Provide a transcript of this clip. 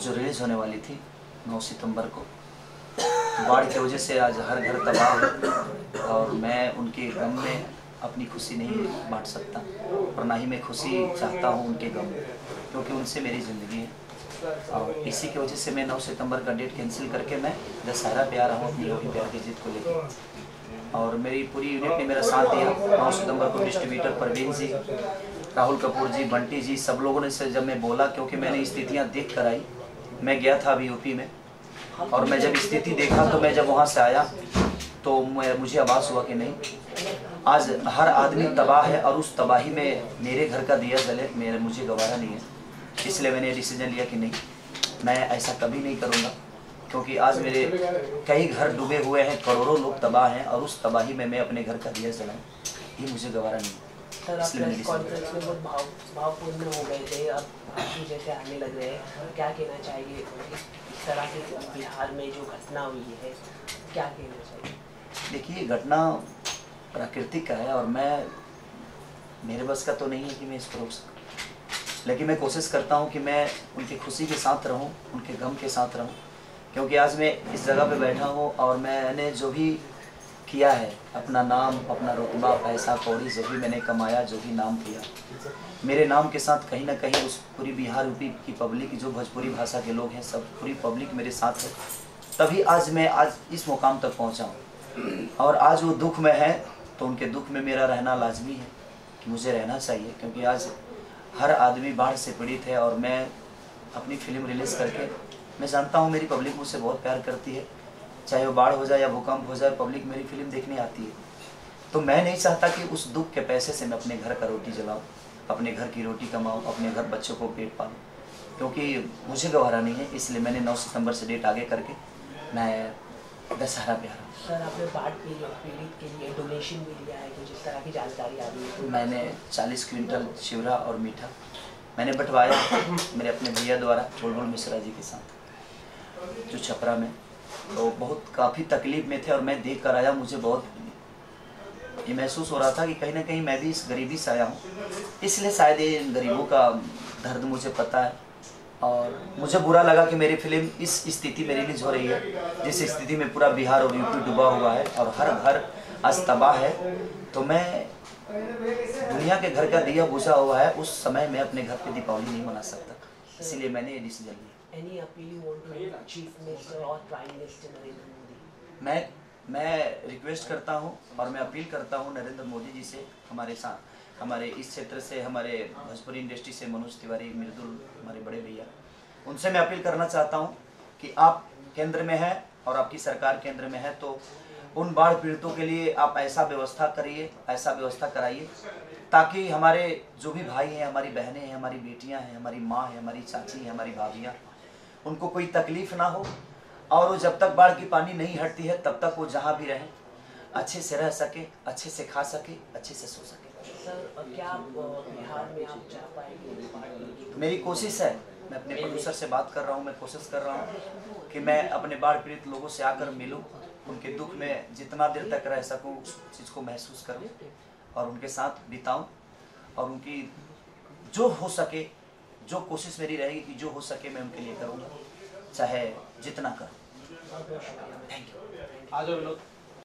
जो रिलीज़ होने वाली थी 9 सितंबर को, बाढ़ की वजह से आज हर घर तबाह है और मैं उनके गम में अपनी खुशी नहीं बांट सकता और ना ही मैं खुशी चाहता हूँ उनके गम में, क्योंकि उनसे मेरी ज़िंदगी है। और इसी की वजह से मैं 9 सितंबर का डेट कैंसिल करके मैं दशहरा पे आ रहा हूँ अपनी योगी प्यार की जीत को लेकर। और मेरी पूरी यूनिट ने मेरा साथ दिया। 9 सितंबर को डिस्ट्रीब्यूटर परवीन जी, राहुल कपूर जी, बंटी जी, सब लोगों ने से जब मैं बोला, क्योंकि मैंने स्थितियाँ देख कर आई, मैं गया था अभी यूपी में, और मैं जब स्थिति देखा तो मैं जब वहाँ से आया तो मुझे आभास हुआ कि नहीं, आज हर आदमी तबाह है और उस तबाही में मेरे घर का दिया जले, मुझे गवारा नहीं है। इसलिए मैंने डिसीजन लिया कि नहीं, मैं ऐसा कभी नहीं करूँगा, क्योंकि आज मेरे कई घर डूबे हुए हैं, करोड़ों लोग तबाह हैं और उस तबाही में मैं अपने घर का दिया जलाऊँ, ये मुझे गवारा नहीं। सर, आप प्रेस कॉन्फ्रेंस में बहुत भावपूर्ण हो गए थे, अब आंसू जैसे आने लग रहे हैं, क्या कहना चाहिए इस तरह की बिहार में जो घटना हुई है, क्या कहना चाहिए? देखिए, घटना प्राकृतिक का है और मेरे बस का तो नहीं है कि मैं इसको रोक सकूँ, लेकिन मैं कोशिश करता हूँ कि मैं उनकी खुशी के साथ रहूँ, उनके गम के साथ रहूँ, क्योंकि आज मैं इस जगह पे बैठा हूँ और मैंने जो भी किया है, अपना नाम, अपना रुतबा, पैसा कौड़ी जो भी मैंने कमाया, जो भी नाम किया, मेरे नाम के साथ कहीं ना कहीं उस पूरी बिहार यूपी की पब्लिक, जो भोजपुरी भाषा के लोग हैं, सब पूरी पब्लिक मेरे साथ है, तभी आज मैं इस मुकाम तक पहुँचा हूँ। और आज वो दुख में है तो उनके दुख में मेरा रहना लाजमी है कि मुझे रहना चाहिए, क्योंकि आज हर आदमी बाढ़ से पीड़ित है और मैं अपनी फिल्म रिलीज़ करके, मैं जानता हूँ मेरी पब्लिक मुझसे बहुत प्यार करती है, चाहे वो बाढ़ हो जाए या भूकंप हो जाए, पब्लिक मेरी फिल्म देखने आती है। तो मैं नहीं चाहता कि उस दुख के पैसे से मैं अपने घर का रोटी जलाऊँ, अपने घर की रोटी कमाऊँ, अपने घर बच्चों को पेट पालूँ, क्योंकि मुझे गवारा नहीं है। इसलिए मैंने 9 सितंबर से डेट आगे करके मैं दशहरा पे आ रहा हूँ। सर, आपने बाढ़ पीड़ित के लिए डोनेशन भी दिया है, तो जिस तरह की जानकारी आ रही है? मैंने 40 क्विंटल चिवड़ा और मीठा मैंने बंटवाया मेरे अपने भैया द्वारा, बुलबुल मिश्रा जी के साथ, जो छपरा में, तो बहुत काफ़ी तकलीफ में थे और मैं देख कर आया, मुझे बहुत ये महसूस हो रहा था कि कहीं ना कहीं मैं भी इस गरीबी से आया हूँ, इसलिए शायद ये गरीबों का दर्द मुझे पता है। और मुझे बुरा लगा कि मेरी फिल्म इस स्थिति में रिलीज हो रही है, जिस स्थिति में पूरा बिहार और यूपी डूबा हुआ है और हर घर आज तबाह है। तो मैं दुनिया के घर का दिया बुझा हुआ है, उस समय मैं अपने घर पे दीपावली नहीं मना सकता, इसीलिए मैंने ये डिसीजन लिया। Any appeal you want to make Chief Minister or Prime Minister Narendra Modi? मैं रिक्वेस्ट करता हूँ और मैं अपील करता हूँ नरेंद्र मोदी जी से, हमारे साथ, हमारे इस क्षेत्र से, हमारे भोजपुरी इंडस्ट्री से मनोज तिवारी, मृदुल, हमारे बड़े भैया, उनसे मैं अपील करना चाहता हूँ कि आप केंद्र में हैं और आपकी सरकार केंद्र में है, तो उन बाढ़ पीड़ितों के लिए आप ऐसा व्यवस्था करिए, ऐसा व्यवस्था कराइए ताकि हमारे जो भी भाई हैं, हमारी बहनें हैं, हमारी बेटियां हैं, हमारी माँ है, हमारी चाची है, हमारी भाभियाँ, उनको कोई तकलीफ ना हो और वो जब तक बाढ़ की पानी नहीं हटती है तब तक वो जहाँ भी रहें अच्छे से रह सके, अच्छे से खा सके, अच्छे से सो सके। सर, क्या बिहार में आप चाह पाएंगे? मेरी कोशिश है, मैं अपने प्रोड्यूसर से बात कर रहा हूँ, मैं कोशिश कर रहा हूँ कि मैं अपने बाढ़ पीड़ित लोगों से आकर मिलूँ, उनके दुख में जितना देर तक रह सकूँ उस चीज़ को महसूस करूँ और उनके साथ बिताऊँ और उनकी जो हो सके, जो कोशिश मेरी रहेगी कि जो हो सके मैं उनके लिए करूँगा, चाहे जितना करूँ। बहुत बहुत शुक्रिया। Thank you. आ जाओ लोग।